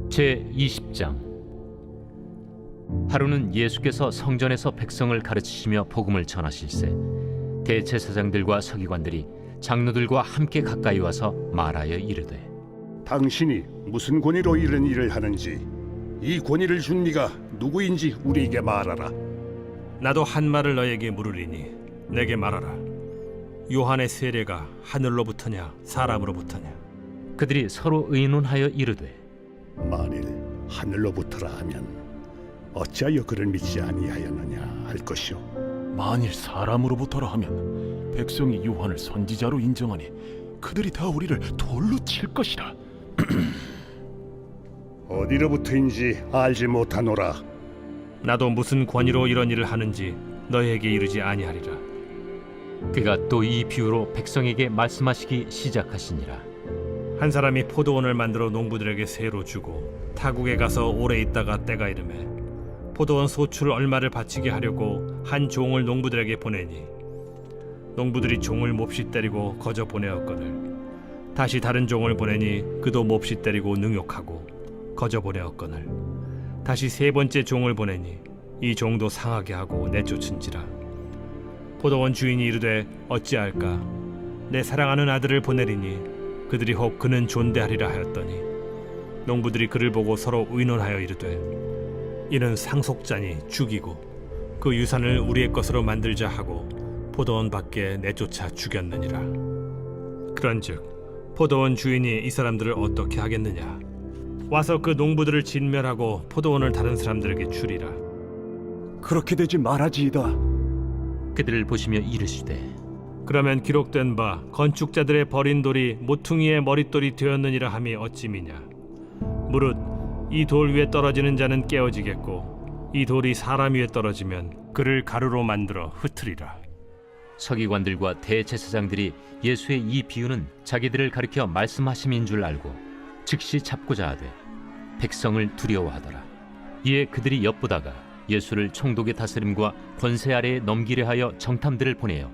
제20장. 하루는 예수께서 성전에서 백성을 가르치시며 복음을 전하실세 대제사장들과 서기관들이 장로들과 함께 가까이 와서 말하여 이르되, 당신이 무슨 권위로 이런 일을 하는지, 이 권위를 준 네가 누구인지 우리에게 말하라. 나도 한 말을 너에게 물으리니 내게 말하라. 요한의 세례가 하늘로부터냐 사람으로부터냐? 그들이 서로 의논하여 이르되, 만일 하늘로부터라 하면 어찌하여 그를 믿지 아니하였느냐 할 것이요, 만일 사람으로부터라 하면 백성이 요한을 선지자로 인정하니 그들이 다 우리를 돌로 칠 것이라. 어디로부터인지 알지 못하노라. 나도 무슨 권위로 이런 일을 하는지 너에게 이르지 아니하리라. 그가 또 이 비유로 백성에게 말씀하시기 시작하시니라. 한 사람이 포도원을 만들어 농부들에게 세로 주고 타국에 가서 오래 있다가 때가 이르매 포도원 소출 얼마를 바치게 하려고 한 종을 농부들에게 보내니, 농부들이 종을 몹시 때리고 거저 보내었거늘 다시 다른 종을 보내니 그도 몹시 때리고 능욕하고 거저 보내었거늘 다시 세 번째 종을 보내니 이 종도 상하게 하고 내쫓은지라. 포도원 주인이 이르되 어찌할까? 내 사랑하는 아들을 보내리니 그들이 혹 그는 존대하리라 하였더니, 농부들이 그를 보고 서로 의논하여 이르되, 이는 상속자니 죽이고 그 유산을 우리의 것으로 만들자 하고 포도원 밖에 내쫓아 죽였느니라. 그런즉 포도원 주인이 이 사람들을 어떻게 하겠느냐? 와서 그 농부들을 진멸하고 포도원을 다른 사람들에게 주리라. 그렇게 되지 말아지이다. 그들을 보시며 이르시되, 그러면 기록된 바 건축자들의 버린 돌이 모퉁이의 머릿돌이 되었느니라 함이 어찌 미냐? 무릇 이 돌 위에 떨어지는 자는 깨어지겠고 이 돌이 사람 위에 떨어지면 그를 가루로 만들어 흩으리라. 서기관들과 대제사장들이 예수의 이 비유는 자기들을 가리켜 말씀하심인 줄 알고 즉시 잡고자 하되 백성을 두려워하더라. 이에 그들이 엿보다가 예수를 총독의 다스림과 권세 아래에 넘기려 하여 정탐들을 보내어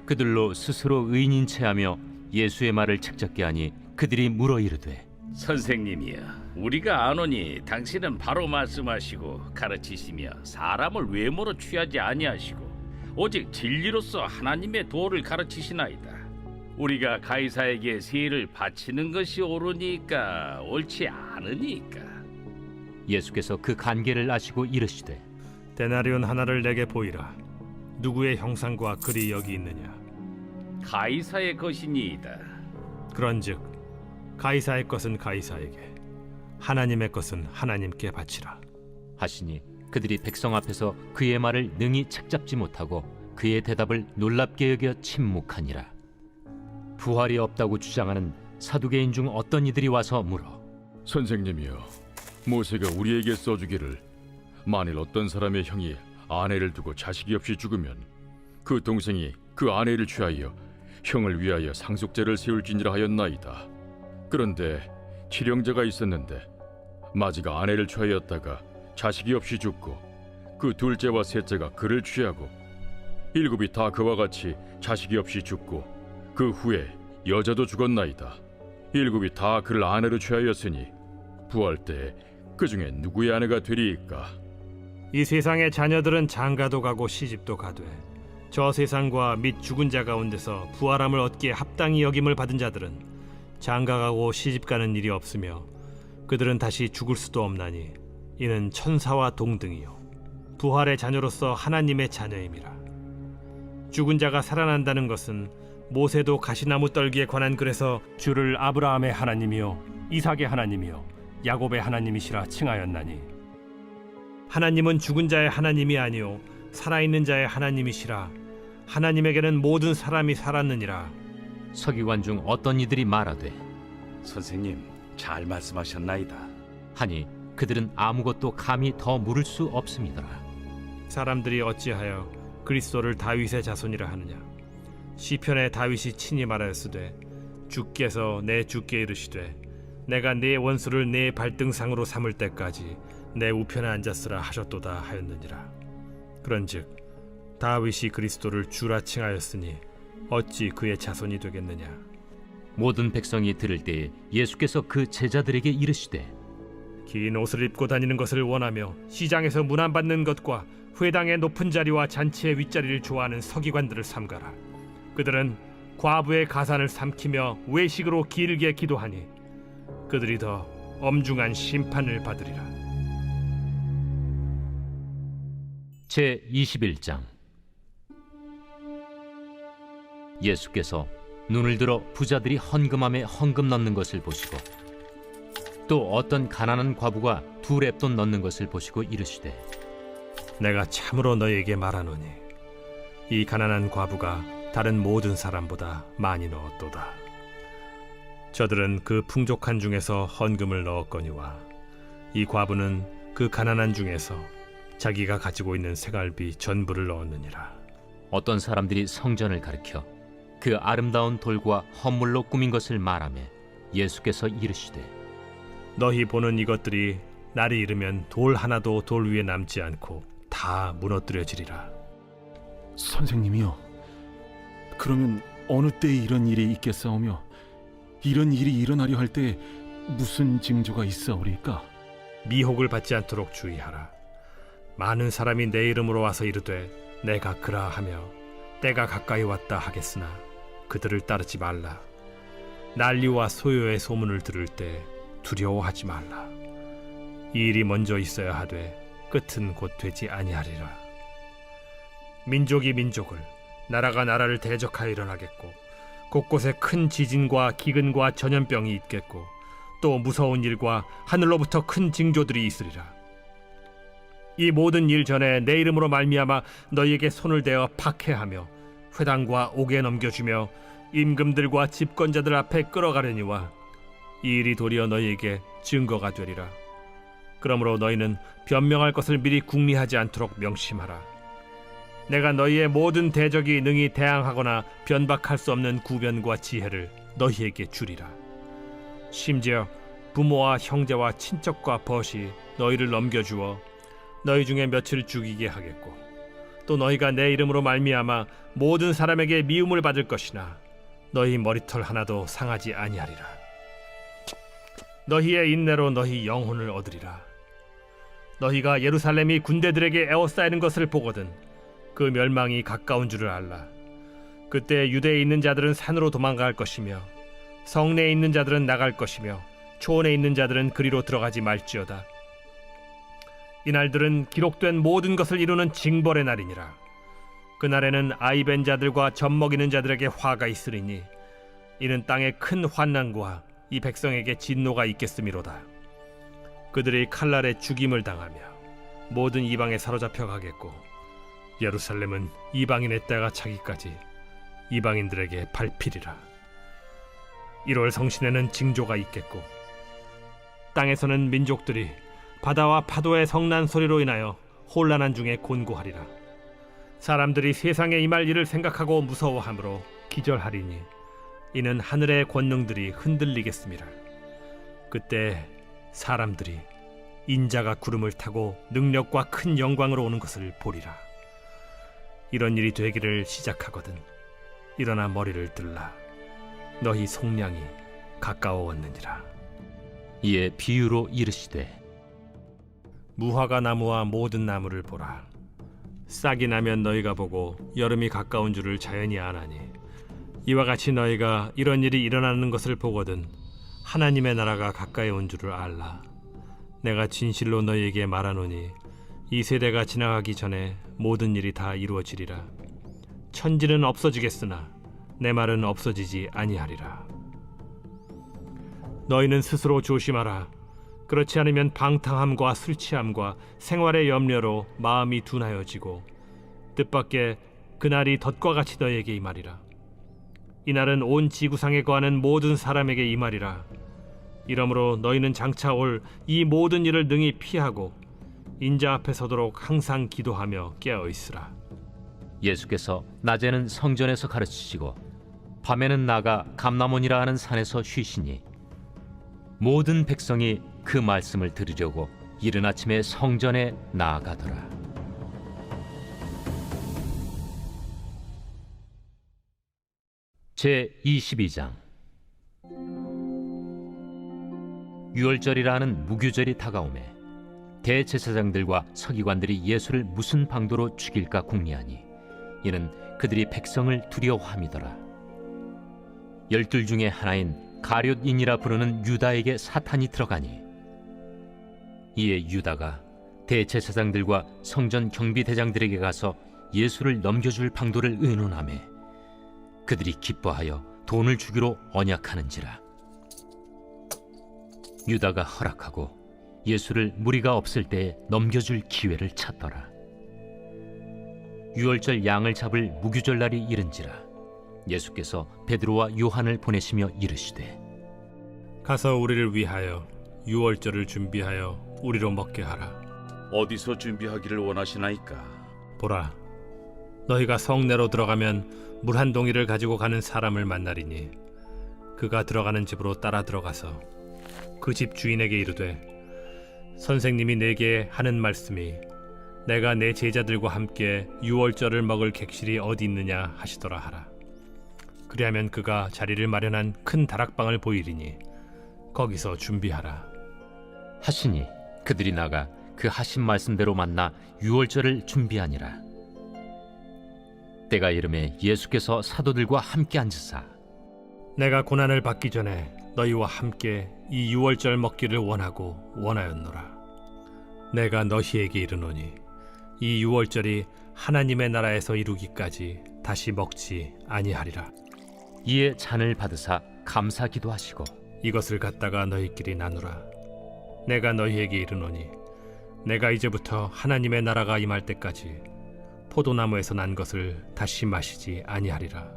그들로 스스로 의인인 체하며 예수의 말을 책잡게 하니, 그들이 물어 이르되, 선생님이여, 우리가 아노니 당신은 바로 말씀하시고 가르치시며 사람을 외모로 취하지 아니하시고 오직 진리로서 하나님의 도를 가르치시나이다. 우리가 가이사에게 세를 바치는 것이 옳으니까 옳지 않으니까. 예수께서 그 간계를 아시고 이르시되, 데나리온 하나를 내게 보이라. 누구의 형상과 글이 여기 있느냐? 가이사의 것이니이다. 그런즉 가이사의 것은 가이사에게, 하나님의 것은 하나님께 바치라. 하시니 그들이 백성 앞에서 그의 말을 능히 책잡지 못하고 그의 대답을 놀랍게 여겨 침묵하니라. 부활이 없다고 주장하는 사두개인 중 어떤 이들이 와서 물어, 선생님이여, 모세가 우리에게 써주기를 만일 어떤 사람의 형이 아내를 두고 자식이 없이 죽으면 그 동생이 그 아내를 취하여 형을 위하여 상속제를 세울지니라 하였나이다. 그런데 칠형제가 있었는데 마지가 아내를 취하였다가 자식이 없이 죽고 그 둘째와 셋째가 그를 취하고 일곱이 다 그와 같이 자식이 없이 죽고 그 후에 여자도 죽었나이다. 일곱이 다 그를 아내로 취하였으니 부활 때 그 중에 누구의 아내가 되리이까? 이 세상의 자녀들은 장가도 가고 시집도 가되 저 세상과 및 죽은 자 가운데서 부활함을 얻기에 합당히 여김을 받은 자들은 장가가고 시집가는 일이 없으며 그들은 다시 죽을 수도 없나니 이는 천사와 동등이요 부활의 자녀로서 하나님의 자녀임이라. 죽은 자가 살아난다는 것은 모세도 가시나무 떨기에 관한 글에서 주를 아브라함의 하나님이요 이삭의 하나님이요 야곱의 하나님이시라 칭하였나니, 하나님은 죽은 자의 하나님이 아니요 살아있는 자의 하나님이시라. 하나님에게는 모든 사람이 살았느니라. 서기관 중 어떤 이들이 말하되, 선생님, 잘 말씀하셨나이다. 하니 그들은 아무것도 감히 더 물을 수 없음이더라. 사람들이 어찌하여 그리스도를 다윗의 자손이라 하느냐? 시편에 다윗이 친히 말하였으되 주께서 내 주께 이르시되 내가 네 원수를 네 발등상으로 삼을 때까지 내 우편에 앉았으라 하셨도다 하였느니라. 그런즉 다윗이 그리스도를 주라 칭하였으니 어찌 그의 자손이 되겠느냐? 모든 백성이 들을 때에 예수께서 그 제자들에게 이르시되, 긴 옷을 입고 다니는 것을 원하며 시장에서 문안받는 것과 회당의 높은 자리와 잔치의 윗자리를 좋아하는 서기관들을 삼가라. 그들은 과부의 가산을 삼키며 외식으로 길게 기도하니 그들이 더 엄중한 심판을 받으리라. 제 21장. 예수께서 눈을 들어 부자들이 헌금함에 헌금 넣는 것을 보시고 또 어떤 가난한 과부가 2렙돈 넣는 것을 보시고 이르시되 내가 참으로 너희에게 말하노니 이 가난한 과부가 다른 모든 사람보다 많이 넣었도다. 저들은 그 풍족한 중에서 헌금을 넣었거니와 이 과부는 그 가난한 중에서 자기가 가지고 있는 생활비 전부를 넣었느니라. 어떤 사람들이 성전을 가리켜 그 아름다운 돌과 헌물로 꾸민 것을 말하며 예수께서 이르시되 너희 보는 이것들이 날이 이르면 돌 하나도 돌 위에 남지 않고 다 무너뜨려지리라. 선생님이요, 그러면 어느 때에 이런 일이 있겠사오며 이런 일이 일어나려 할 때에 무슨 징조가 있사오리까? 미혹을 받지 않도록 주의하라. 많은 사람이 내 이름으로 와서 이르되 내가 그라하며 때가 가까이 왔다 하겠으나 그들을 따르지 말라. 난리와 소요의 소문을 들을 때 두려워하지 말라. 이 일이 먼저 있어야 하되 끝은 곧 되지 아니하리라. 민족이 민족을, 나라가 나라를 대적하여 일어나겠고 곳곳에 큰 지진과 기근과 전염병이 있겠고 또 무서운 일과 하늘로부터 큰 징조들이 있으리라. 이 모든 일 전에 내 이름으로 말미암아 너희에게 손을 대어 박해하며 회당과 옥에 넘겨주며 임금들과 집권자들 앞에 끌어가려니와 이 일이 도리어 너희에게 증거가 되리라. 그러므로 너희는 변명할 것을 미리 궁리하지 않도록 명심하라. 내가 너희의 모든 대적이 능히 대항하거나 변박할 수 없는 구변과 지혜를 너희에게 주리라. 심지어 부모와 형제와 친척과 벗이 너희를 넘겨주어 너희 중에 며칠 죽이게 하겠고 또 너희가 내 이름으로 말미암아 모든 사람에게 미움을 받을 것이나 너희 머리털 하나도 상하지 아니하리라. 너희의 인내로 너희 영혼을 얻으리라. 너희가 예루살렘이 군대들에게 에워싸이는 것을 보거든 그 멸망이 가까운 줄을 알라. 그때 유대에 있는 자들은 산으로 도망갈 것이며 성내에 있는 자들은 나갈 것이며 초원에 있는 자들은 그리로 들어가지 말지어다. 이날들은 기록된 모든 것을 이루는 징벌의 날이니라. 그날에는 아이벤 자들과 젖먹이는 자들에게 화가 있으리니 이는 땅에 큰 환난과 이 백성에게 진노가 있겠음이로다. 그들이 칼날에 죽임을 당하며 모든 이방에 사로잡혀 가겠고 예루살렘은 이방인의 때가 차기까지 이방인들에게 밟히리라. 1월 성신에는 징조가 있겠고 땅에서는 민족들이 바다와 파도의 성난 소리로 인하여 혼란한 중에 곤고하리라. 사람들이 세상에 임할 일을 생각하고 무서워하므로 기절하리니 이는 하늘의 권능들이 흔들리겠습니다. 그때 사람들이 인자가 구름을 타고 능력과 큰 영광으로 오는 것을 보리라. 이런 일이 되기를 시작하거든 일어나 머리를 들라. 너희 속량이 가까워왔느니라. 이에 비유로 이르시되 무화과 나무와 모든 나무를 보라. 싹이 나면 너희가 보고 여름이 가까운 줄을 자연히 아나니 이와 같이 너희가 이런 일이 일어나는 것을 보거든 하나님의 나라가 가까이 온 줄을 알라. 내가 진실로 너희에게 말하노니 이 세대가 지나가기 전에 모든 일이 다 이루어지리라. 천지는 없어지겠으나 내 말은 없어지지 아니하리라. 너희는 스스로 조심하라. 그렇지 않으면 방탕함과 술 취함과 생활의 염려로 마음이 둔하여지고 뜻밖의 그날이 덫과 같이 너희에게 임하리라. 이날은 온 지구상에 거하는 모든 사람에게 임하리라. 이러므로 너희는 장차 올 이 모든 일을 능히 피하고 인자 앞에 서도록 항상 기도하며 깨어 있으라. 예수께서 낮에는 성전에서 가르치시고 밤에는 나가 감람원이라 하는 산에서 쉬시니 모든 백성이 그 말씀을 들으려고 이른 아침에 성전에 나아가더라. 제 22장. 유월절이라는 무교절이 다가오매 대제사장들과 서기관들이 예수를 무슨 방도로 죽일까 궁리하니 이는 그들이 백성을 두려워함이더라. 12 중에 하나인 가룟인이라 부르는 유다에게 사탄이 들어가니 이에 유다가 대제사장들과 성전 경비대장들에게 가서 예수를 넘겨줄 방도를 의논하매 그들이 기뻐하여 돈을 주기로 언약하는지라. 유다가 허락하고 예수를 무리가 없을 때에 넘겨줄 기회를 찾더라. 유월절 양을 잡을 무교절 날이 이른지라 예수께서 베드로와 요한을 보내시며 이르시되 가서 우리를 위하여 유월절을 준비하여 우리로 먹게 하라. 어디서 준비하기를 원하시나이까? 보라, 너희가 성내로 들어가면 물 한 동이를 가지고 가는 사람을 만나리니 그가 들어가는 집으로 따라 들어가서 그 집 주인에게 이르되 선생님이 내게 하는 말씀이 내가 내 제자들과 함께 유월절을 먹을 객실이 어디 있느냐 하시더라 하라. 그리하면 그가 자리를 마련한 큰 다락방을 보이리니 거기서 준비하라. 하시니 그들이 나가 그 하신 말씀대로 만나 유월절을 준비하니라. 때가 이르매 예수께서 사도들과 함께 앉으사 내가 고난을 받기 전에 너희와 함께 이 유월절 먹기를 원하였노라. 내가 너희에게 이르노니 이 유월절이 하나님의 나라에서 이루기까지 다시 먹지 아니하리라. 이에 잔을 받으사 감사 기도하시고 이것을 갖다가 너희끼리 나누라. 내가 너희에게 이르노니 내가 이제부터 하나님의 나라가 임할 때까지 포도나무에서 난 것을 다시 마시지 아니하리라.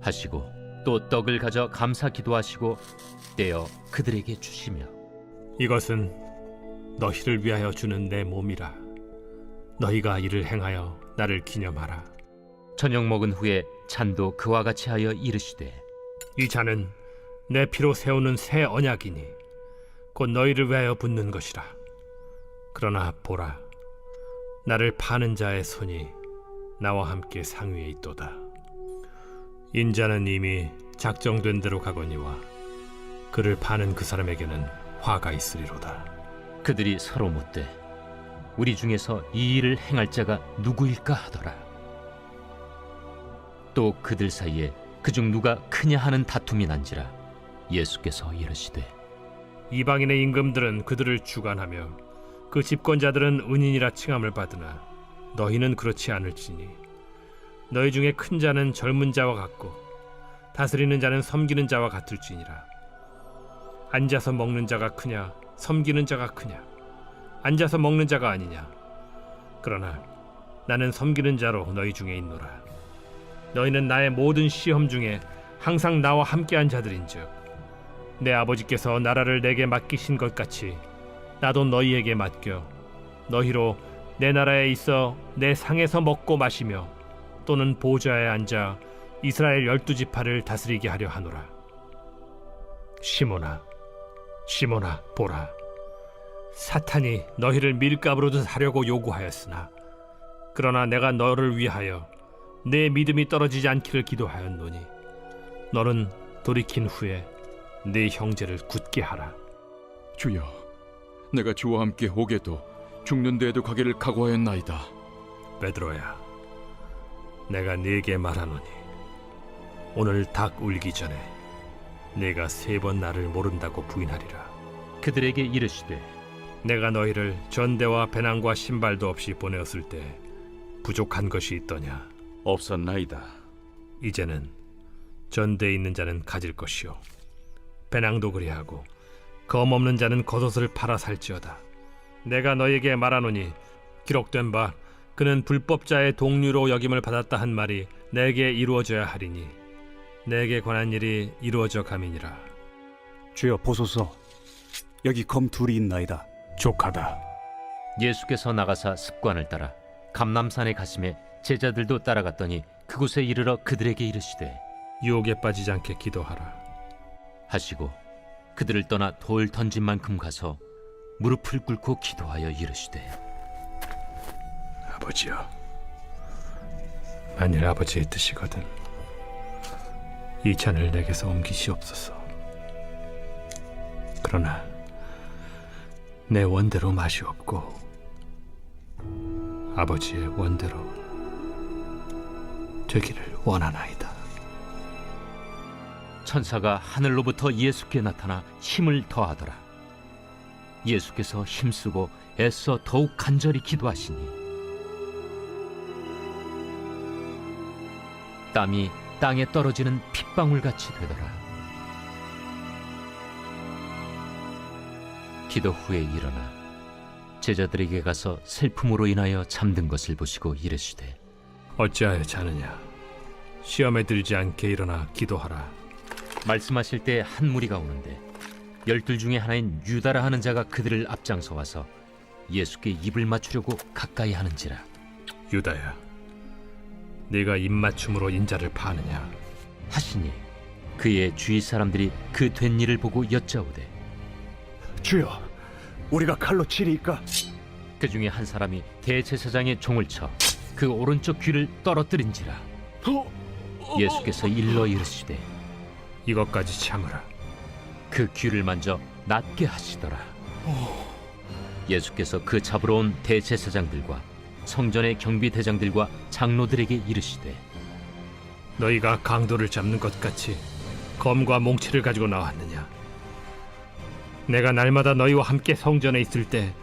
하시고 또 떡을 가져 감사 기도하시고 떼어 그들에게 주시며 이것은 너희를 위하여 주는 내 몸이라. 너희가 이를 행하여 나를 기념하라. 저녁 먹은 후에 잔도 그와 같이 하여 이르시되 이 잔은 내 피로 세우는 새 언약이니 곧 너희를 위하여 붓는 것이라. 그러나 보라, 나를 파는 자의 손이 나와 함께 상위에 있도다. 인자는 이미 작정된 대로 가거니와 그를 파는 그 사람에게는 화가 있으리로다. 그들이 서로 묻되 우리 중에서 이 일을 행할 자가 누구일까 하더라. 또 그들 사이에 그중 누가 크냐 하는 다툼이 난지라 예수께서 이르시되 이방인의 임금들은 그들을 주관하며 그 집권자들은 은인이라 칭함을 받으나 너희는 그렇지 않을지니 너희 중에 큰 자는 젊은 자와 같고 다스리는 자는 섬기는 자와 같을지니라. 앉아서 먹는 자가 크냐 섬기는 자가 크냐? 앉아서 먹는 자가 아니냐? 그러나 나는 섬기는 자로 너희 중에 있노라. 너희는 나의 모든 시험 중에 항상 나와 함께한 자들인즉 내 아버지께서 나라를 내게 맡기신 것 같이 나도 너희에게 맡겨 너희로 내 나라에 있어 내 상에서 먹고 마시며 또는 보좌에 앉아 이스라엘 12지파를 다스리게 하려 하노라. 시몬아, 시몬아, 보라, 사탄이 너희를 밀가부르듯 하려고 요구하였으나 그러나 내가 너를 위하여 내 믿음이 떨어지지 않기를 기도하였노니 너는 돌이킨 후에 네 형제를 굳게 하라. 주여, 내가 주와 함께 오게도 죽는 데에도 가기를 각오하였나이다. 베드로야, 내가 네게 말하노니 오늘 닭 울기 전에 네가 3번 나를 모른다고 부인하리라. 그들에게 이르시되 내가 너희를 전대와 배낭과 신발도 없이 보내었을 때 부족한 것이 있더냐? 없었나이다. 이제는 전대에 있는 자는 가질 것이요 배낭도 그리하고 검 없는 자는 겉옷을 팔아 살지어다. 내가 너에게 말하노니 기록된 바 그는 불법자의 동류로 여김을 받았다 한 말이 내게 이루어져야 하리니 내게 관한 일이 이루어져 감이니라. 주여 보소서, 여기 검 둘이 있나이다. 족하다. 예수께서 나가사 습관을 따라 감람산에 가심에 제자들도 따라갔더니 그곳에 이르러 그들에게 이르시되 유혹에 빠지지 않게 기도하라 하시고 그들을 떠나 돌 던진 만큼 가서 무릎을 꿇고 기도하여 이르시되 아버지여, 만일 아버지의 뜻이거든 이 잔을 내게서 옮기시옵소서. 그러나 내 원대로 맛이 없고 아버지의 원대로 되기를 원하나이다. 천사가 하늘로부터 예수께 나타나 힘을 더하더라. 예수께서 힘쓰고 애써 더욱 간절히 기도하시니 땀이 땅에 떨어지는 핏방울같이 되더라. 기도 후에 일어나 제자들에게 가서 슬픔으로 인하여 잠든 것을 보시고 이르시되 어찌하여 자느냐? 시험에 들지 않게 일어나 기도하라. 말씀하실 때 한 무리가 오는데 12 중에 하나인 유다라 하는 자가 그들을 앞장서 와서 예수께 입을 맞추려고 가까이 하는지라. 유다야, 네가 입맞춤으로 인자를 파느냐? 하시니 그의 주위 사람들이 그 된 일을 보고 여짜오되 주여, 우리가 칼로 치리이까? 그 중에 한 사람이 대제사장의 종을 쳐 그 오른쪽 귀를 떨어뜨린지라. 예수께서 일러 이르시되 이것까지 참으라. 그 귀를 만져 낫게 하시더라. 예수께서 그 잡으러 온 대제사장들과 성전의 경비대장들과 장로들에게 이르시되 너희가 강도를 잡는 것 같이 검과 몽치를 가지고 나왔느냐? 내가 날마다 너희와 함께 성전에 있을 때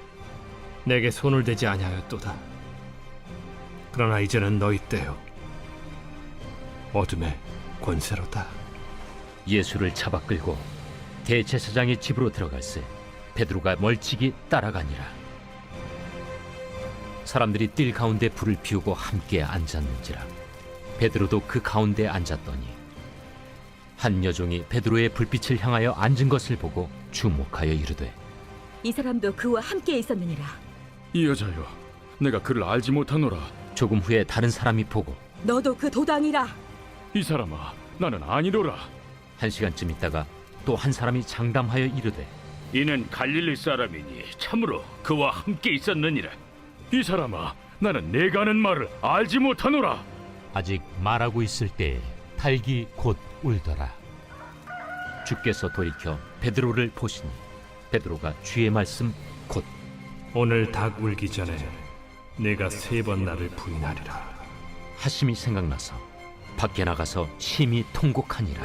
내게 손을 대지 아니하였도다. 그러나 이제는 너희 때요 어둠의 권세로다. 예수를 잡아 끌고 대제사장의 집으로 들어갈새 베드로가 멀찍이 따라가니라. 사람들이 뜰 가운데 불을 피우고 함께 앉았는지라. 베드로도 그 가운데 앉았더니 한 여종이 베드로의 불빛을 향하여 앉은 것을 보고 주목하여 이르되 이 사람도 그와 함께 있었느니라. 이 여자여, 내가 그를 알지 못하노라. 조금 후에 다른 사람이 보고 너도 그 도당이라. 이 사람아, 나는 아니로라. 1시간쯤 있다가 또 한 사람이 장담하여 이르되 이는 갈릴리 사람이니 참으로 그와 함께 있었느니라. 이 사람아, 나는 내가 하는 말을 알지 못하노라. 아직 말하고 있을 때에 닭이 곧 울더라. 주께서 돌이켜 베드로를 보시니 베드로가 주의 말씀 곧 오늘 닭 울기 전에 내가 3번 나를 부인하리라 하심이 생각나서 밖에 나가서 심히 통곡하니라.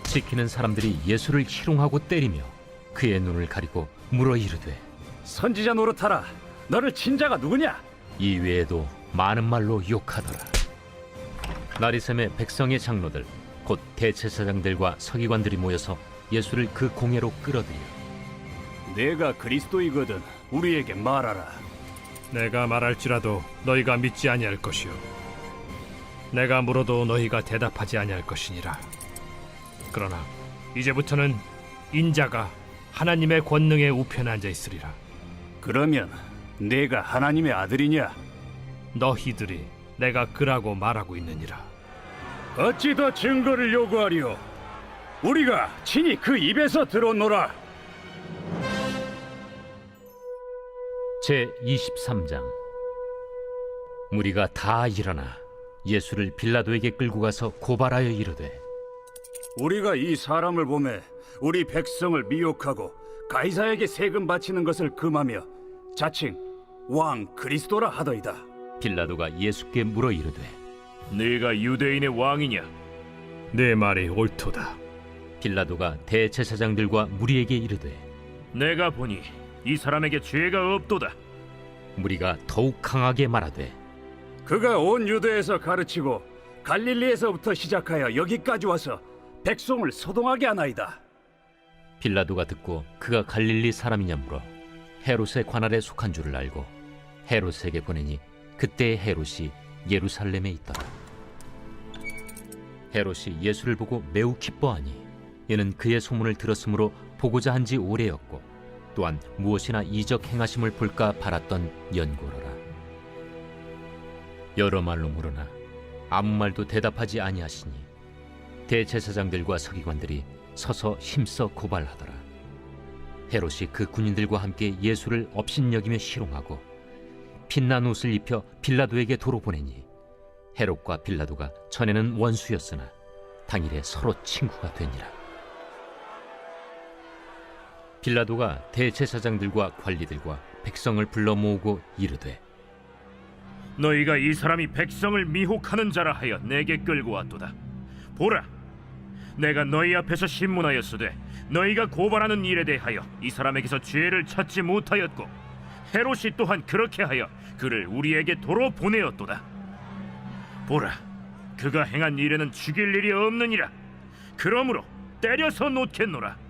지키는 사람들이 예수를 희롱하고 때리며 그의 눈을 가리고 물어 이르되 선지자 노릇하라. 너를 친 자가 누구냐? 이 외에도 많은 말로 욕하더라. 나리샘의 백성의 장로들 곧 대제사장들과 서기관들이 모여서 예수를 그 공회로 끌어들여 내가 그리스도이거든 우리에게 말하라. 내가 말할지라도 너희가 믿지 아니할 것이요 내가 물어도 너희가 대답하지 아니할 것이니라. 그러나 이제부터는 인자가 하나님의 권능의 우편에 앉아 있으리라. 그러면 내가 하나님의 아들이냐? 너희들이 내가 그라고 말하고 있느니라. 어찌 더 증거를 요구하리요? 우리가 친히 그 입에서 들었노라. 제23장 무리가 다 일어나 예수를 빌라도에게 끌고 가서 고발하여 이르되 우리가 이 사람을 보매 우리 백성을 미혹하고 가이사에게 세금 바치는 것을 금하며 자칭 왕 그리스도라 하더이다. 빌라도가 예수께 물어 이르되 네가 유대인의 왕이냐? 내 말이 옳도다. 빌라도가 대제사장들과 무리에게 이르되 내가 보니 이 사람에게 죄가 없도다. 무리가 더욱 강하게 말하되 그가 온 유대에서 가르치고 갈릴리에서부터 시작하여 여기까지 와서 백성을 소동하게 하나이다. 빌라도가 듣고 그가 갈릴리 사람이냐 물어 헤롯의 관할에 속한 줄을 알고 헤롯에게 보내니 그때의 헤롯이 예루살렘에 있더라. 헤롯이 예수를 보고 매우 기뻐하니 이는 그의 소문을 들었으므로 보고자 한 지 오래였고 또한 무엇이나 이적 행하심을 볼까 바랐던 연고로라. 여러 말로 물으나 아무 말도 대답하지 아니하시니 대제사장들과 서기관들이 서서 힘써 고발하더라. 헤롯이 그 군인들과 함께 예수를 업신여기며 희롱하고 빛난 옷을 입혀 빌라도에게 도로 보내니 헤롯과 빌라도가 전에는 원수였으나 당일에 서로 친구가 되니라. 빌라도가 대제사장들과 관리들과 백성을 불러 모으고 이르되, 너희가 이 사람이 백성을 미혹하는 자라 하여 내게 끌고 왔도다. 보라, 내가 너희 앞에서 신문하였으되 너희가 고발하는 일에 대하여 이 사람에게서 죄를 찾지 못하였고 헤롯이 또한 그렇게 하여 그를 우리에게 도로 보내었도다. 보라, 그가 행한 일에는 죽일 일이 없느니라. 그러므로 때려서 놓겠노라.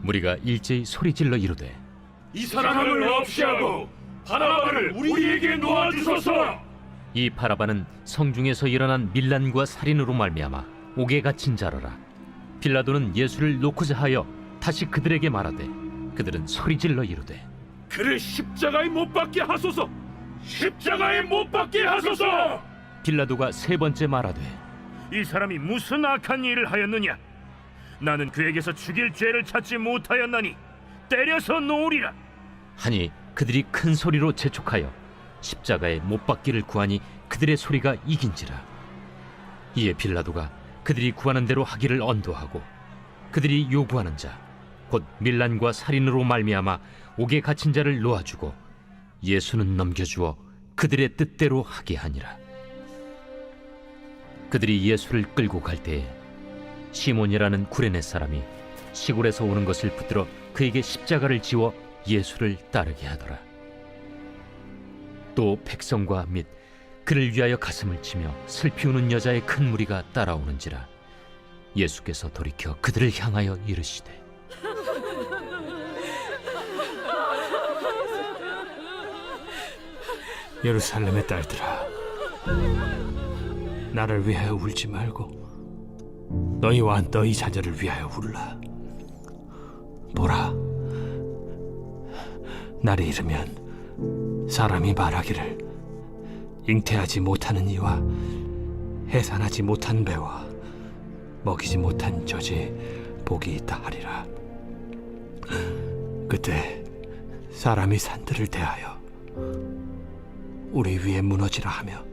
무리가 일제히 소리질러 이르되, 이 사람을 없이 하고 바라바를 우리에게 놓아주소서. 이 바라바는 성중에서 일어난 밀란과 살인으로 말미암아 옥에 갇힌 자라라. 빌라도는 예수를 놓고자 하여 다시 그들에게 말하되, 그들은 소리질러 이르되, 그를 십자가에 못 박게 하소서. 십자가에 못 박게 하소서. 빌라도가 세 번째 말하되, 이 사람이 무슨 악한 일을 하였느냐? 나는 그에게서 죽일 죄를 찾지 못하였나니 때려서 놓으리라. 하니 그들이 큰 소리로 재촉하여 십자가에 못 박기를 구하니 그들의 소리가 이긴지라. 이에 빌라도가 그들이 구하는 대로 하기를 언도하고 그들이 요구하는 자 곧 밀란과 살인으로 말미암아 옥에 갇힌 자를 놓아주고 예수는 넘겨주어 그들의 뜻대로 하게 하니라. 그들이 예수를 끌고 갈 때에 시몬이라는 구레네 사람이 시골에서 오는 것을 붙들어 그에게 십자가를 지워 예수를 따르게 하더라. 또 백성과 및 그를 위하여 가슴을 치며 슬피 우는 여자의 큰 무리가 따라오는지라. 예수께서 돌이켜 그들을 향하여 이르시되, 예루살렘의 딸들아, 나를 위하여 울지 말고 너희와 너희 자녀를 위하여 울라. 보라, 날이 이르면 사람이 말하기를 잉태하지 못하는 이와 해산하지 못한 배와 먹이지 못한 젖이 복이 있다 하리라. 그때 사람이 산들을 대하여 우리 위에 무너지라 하며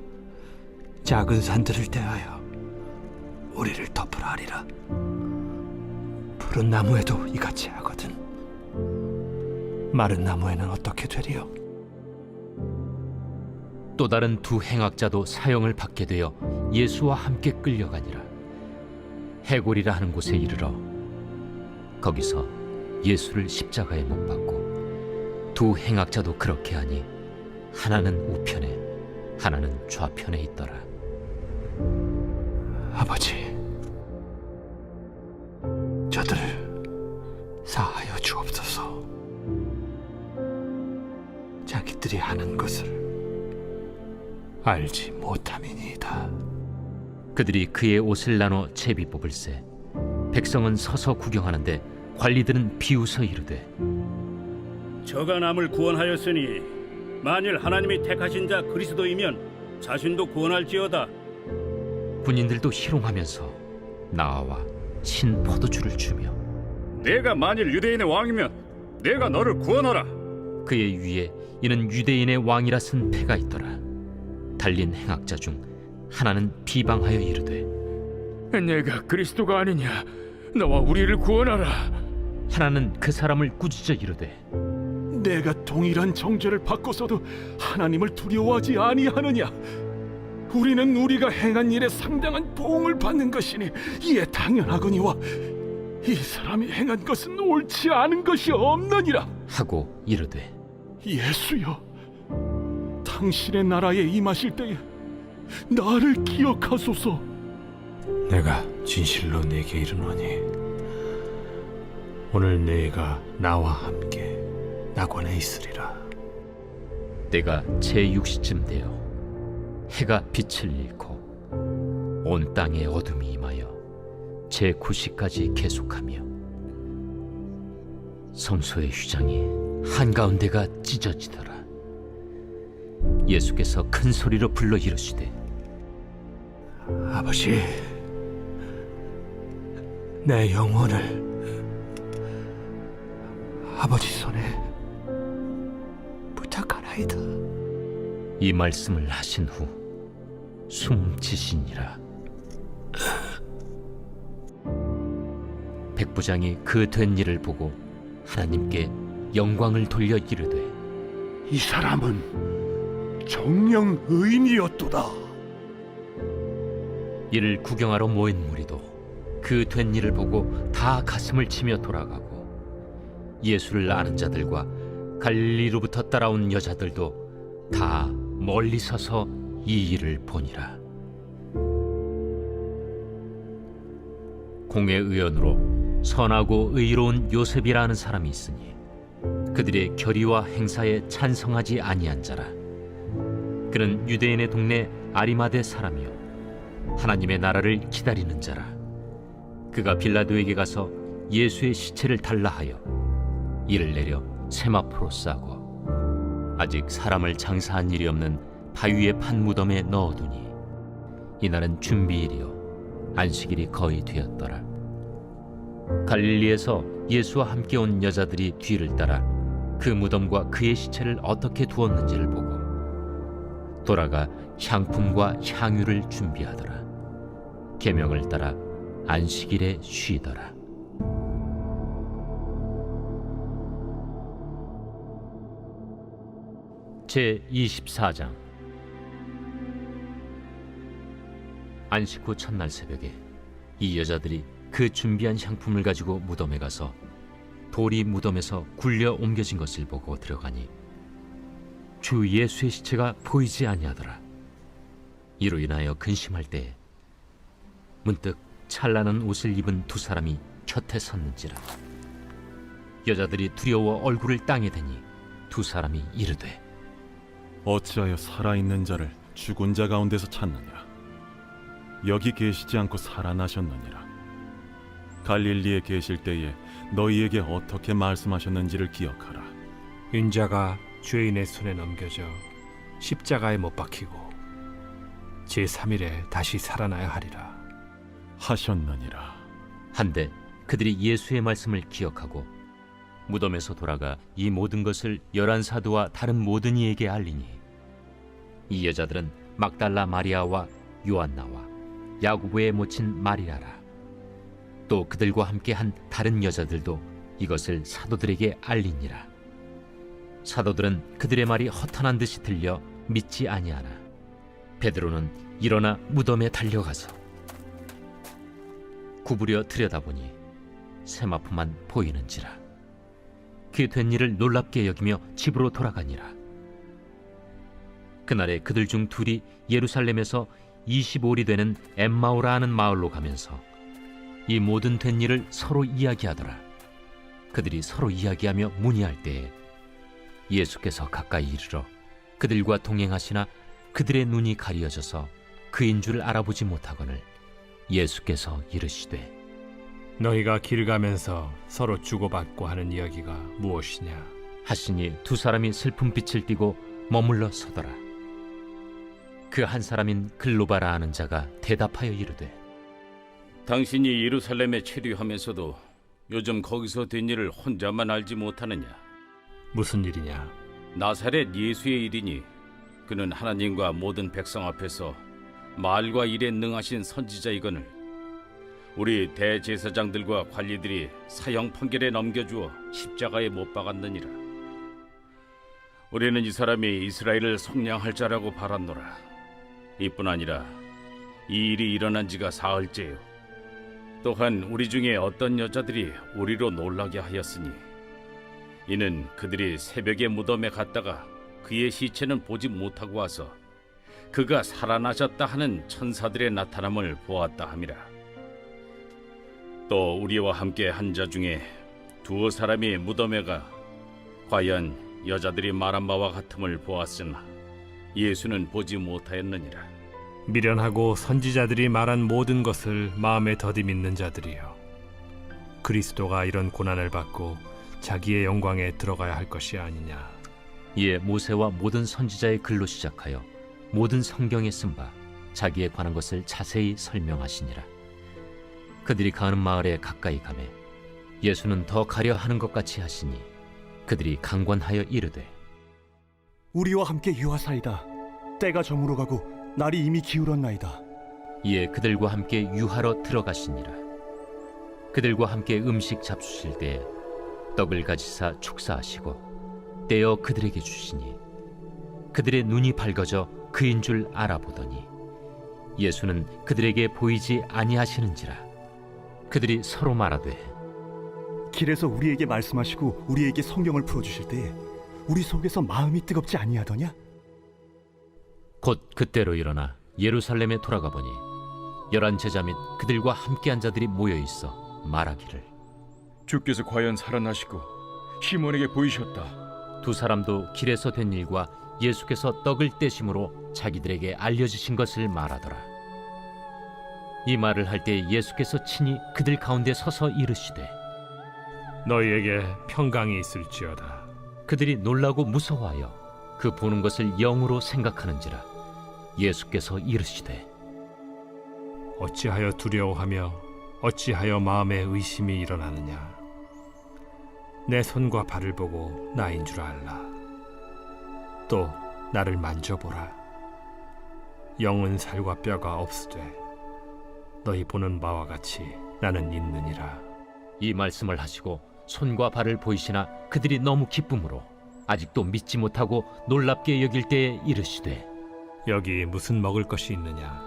작은 산들을 대하여 우리를 덮으라 하리라. 푸른 나무에도 이같이 하거든 마른 나무에는 어떻게 되리요? 또 다른 두 행악자도 사형을 받게 되어 예수와 함께 끌려가니라. 해골이라 하는 곳에 이르러 거기서 예수를 십자가에 못 박고 두 행악자도 그렇게 하니 하나는 우편에 하나는 좌편에 있더라. 아버지, 저들을 사하여 주옵소서. 자기들이 하는 것을 알지 못함이니이다. 그들이 그의 옷을 나눠 제비 뽑을세. 백성은 서서 구경하는데 관리들은 비웃어 이르되, 저가 남을 구원하였으니 만일 하나님이 택하신 자 그리스도이면 자신도 구원할지어다. 군인들도 희롱하면서 나와 신 포도주를 주며, 내가 만일 유대인의 왕이면 내가 너를 구원하라. 그의 위에 이는 유대인의 왕이라 쓴 패가 있더라. 달린 행악자 중 하나는 비방하여 이르되, 내가 그리스도가 아니냐? 너와 우리를 구원하라. 하나는 그 사람을 꾸짖어 이르되, 내가 동일한 정죄를 받고서도 하나님을 두려워하지 아니하느냐? 우리는 우리가 행한 일에 상당한 보응을 받는 것이니 이에 당연하거니와 이 사람이 행한 것은 옳지 않은 것이 없느니라. 하고 이르되, 예수여, 당신의 나라에 임하실 때에 나를 기억하소서. 내가 진실로 네게 이르노니 오늘 네가 나와 함께 낙원에 있으리라. 때가 제6시쯤 되어 해가 빛을 잃고 온 땅에 어둠이 임하여 제9시까지 계속하며 성소의 휘장이 한가운데가 찢어지더라. 예수께서 큰 소리로 불러 이르시되, 아버지, 내 영혼을 아버지 손에 부탁하나이다. 이 말씀을 하신 후 숨지시니라. 백부장이 그 된 일을 보고 하나님께 영광을 돌려 이르되 이 사람은 정령 의인이었도다. 이를 구경하러 모인 무리도 그 된 일을 보고 다 가슴을 치며 돌아가고 예수를 아는 자들과 갈릴리로부터 따라온 여자들도 다 멀리 서서 이 일을 보니라. 공회 의원으로 선하고 의로운 요셉이라는 사람이 있으니 그들의 결의와 행사에 찬성하지 아니한 자라. 그는 유대인의 동네 아리마대 사람이요 하나님의 나라를 기다리는 자라. 그가 빌라도에게 가서 예수의 시체를 달라 하여 이를 내려 세마포로 싸고 아직 사람을 장사한 일이 없는 바위에 판 무덤에 넣어두니 이날은 준비일이요 안식일이 거의 되었더라. 갈릴리에서 예수와 함께 온 여자들이 뒤를 따라 그 무덤과 그의 시체를 어떻게 두었는지를 보고 돌아가 향품과 향유를 준비하더라. 계명을 따라 안식일에 쉬더라. 제 24장. 안식 후 첫날 새벽에 이 여자들이 그 준비한 향품을 가지고 무덤에 가서 돌이 무덤에서 굴려 옮겨진 것을 보고 들어가니 주 예수의 시체가 보이지 아니하더라. 이로 인하여 근심할 때에 문득 찬란한 옷을 입은 두 사람이 곁에 섰는지라. 여자들이 두려워 얼굴을 땅에 대니 두 사람이 이르되 어찌하여 살아있는 자를 죽은 자 가운데서 찾느냐? 여기 계시지 않고 살아나셨느니라. 갈릴리에 계실 때에 너희에게 어떻게 말씀하셨는지를 기억하라. 인자가 죄인의 손에 넘겨져 십자가에 못 박히고 제3일에 다시 살아나야 하리라 하셨느니라. 한데 그들이 예수의 말씀을 기억하고 무덤에서 돌아가 이 모든 것을 11사도와 다른 모든 이에게 알리니 이 여자들은 막달라 마리아와 요한나와 야고보의 모친 마리아라. 또 그들과 함께 한 다른 여자들도 이것을 사도들에게 알리니라. 사도들은 그들의 말이 허탄한 듯이 들려 믿지 아니하나 베드로는 일어나 무덤에 달려가서 구부려 들여다보니 세마포만 보이는지라. 그 된 일을 놀랍게 여기며 집으로 돌아가니라. 그날에 그들 중 둘이 예루살렘에서 25리 되는 엠마오라 하는 마을로 가면서 이 모든 된 일을 서로 이야기하더라. 그들이 서로 이야기하며 문의할 때에 예수께서 가까이 이르러 그들과 동행하시나 그들의 눈이 가리어져서 그인 줄 알아보지 못하거늘 예수께서 이르시되 너희가 길 가면서 서로 주고받고 하는 이야기가 무엇이냐? 하시니 두 사람이 슬픈 빛을 띠고 머물러 서더라. 그 한 사람인 글로바라 하는 자가 대답하여 이르되 당신이 예루살렘에 체류하면서도 요즘 거기서 된 일을 혼자만 알지 못하느냐? 무슨 일이냐? 나사렛 예수의 일이니 그는 하나님과 모든 백성 앞에서 말과 일에 능하신 선지자이거늘 우리 대제사장들과 관리들이 사형 판결에 넘겨주어 십자가에 못 박았느니라. 우리는 이 사람이 이스라엘을 속량할 자라고 바랐노라. 이뿐 아니라 이 일이 일어난 지가 사흘째요. 또한 우리 중에 어떤 여자들이 우리로 놀라게 하였으니 이는 그들이 새벽에 무덤에 갔다가 그의 시체는 보지 못하고 와서 그가 살아나셨다 하는 천사들의 나타남을 보았다 함이라. 또 우리와 함께 한 자 중에 두어 사람이 무덤에 가 과연 여자들이 말한 바와 같음을 보았으나 예수는 보지 못하였느니라. 미련하고 선지자들이 말한 모든 것을 마음에 더디 믿는 자들이여, 그리스도가 이런 고난을 받고 자기의 영광에 들어가야 할 것이 아니냐. 이에 모세와 모든 선지자의 글로 시작하여 모든 성경에 쓴 바 자기에 관한 것을 자세히 설명하시니라. 그들이 가는 마을에 가까이 가매 예수는 더 가려 하는 것 같이 하시니 그들이 강권하여 이르되 우리와 함께 유하사이다. 때가 저물어 가고 날이 이미 기울었나이다. 이에 그들과 함께 유하러 들어가시니라. 그들과 함께 음식 잡수실 때에 떡을 가지사 축사하시고 떼어 그들에게 주시니 그들의 눈이 밝아져 그인 줄 알아보더니 예수는 그들에게 보이지 아니하시는지라. 그들이 서로 말하되 길에서 우리에게 말씀하시고 우리에게 성경을 풀어주실 때에 우리 속에서 마음이 뜨겁지 아니하더냐? 곧 그때로 일어나 예루살렘에 돌아가 보니 11 제자 및 그들과 함께한 자들이 모여 있어 말하기를 주께서 과연 살아나시고 시몬에게 보이셨다. 두 사람도 길에서 된 일과 예수께서 떡을 떼심으로 자기들에게 알려주신 것을 말하더라. 이 말을 할 때 예수께서 친히 그들 가운데 서서 이르시되 너희에게 평강이 있을지어다. 그들이 놀라고 무서워하여 그 보는 것을 영으로 생각하는지라. 예수께서 이르시되 어찌하여 두려워하며 어찌하여 마음에 의심이 일어나느냐. 내 손과 발을 보고 나인 줄 알라. 또 나를 만져보라. 영은 살과 뼈가 없으되 너희 보는 바와 같이 나는 있느니라. 이 말씀을 하시고 손과 발을 보이시나 그들이 너무 기쁨으로 아직도 믿지 못하고 놀랍게 여길 때에 이르시되 여기 무슨 먹을 것이 있느냐.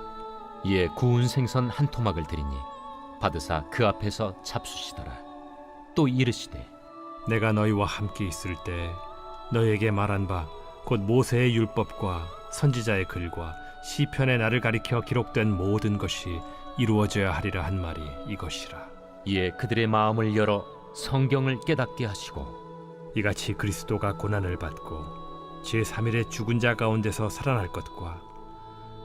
이에 구운 생선 한 토막을 드리니 받으사 그 앞에서 잡수시더라. 또 이르시되 내가 너희와 함께 있을 때 너희에게 말한 바 곧 모세의 율법과 선지자의 글과 시편의 나를 가리켜 기록된 모든 것이 이루어져야 하리라 한 말이 이것이라. 이에 그들의 마음을 열어 성경을 깨닫게 하시고 이같이 그리스도가 고난을 받고 제3일에 죽은 자 가운데서 살아날 것과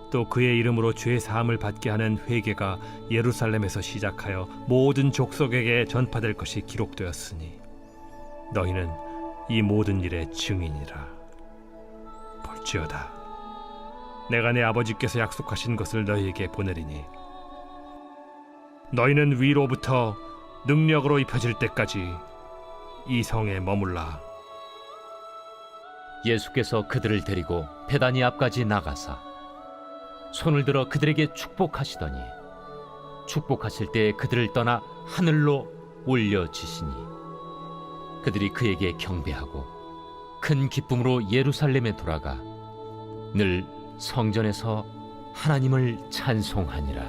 또 그의 이름으로 죄 사함을 받게 하는 회개가 예루살렘에서 시작하여 모든 족속에게 전파될 것이 기록되었으니 너희는 이 모든 일의 증인이라. 볼지어다 내가 내 아버지께서 약속하신 것을 너희에게 보내리니 너희는 위로부터 능력으로 입혀질 때까지 이 성에 머물라. 예수께서 그들을 데리고 베다니 앞까지 나가사 손을 들어 그들에게 축복하시더니 축복하실 때 그들을 떠나 하늘로 올려지시니 그들이 그에게 경배하고 큰 기쁨으로 예루살렘에 돌아가 늘 성전에서 하나님을 찬송하니라.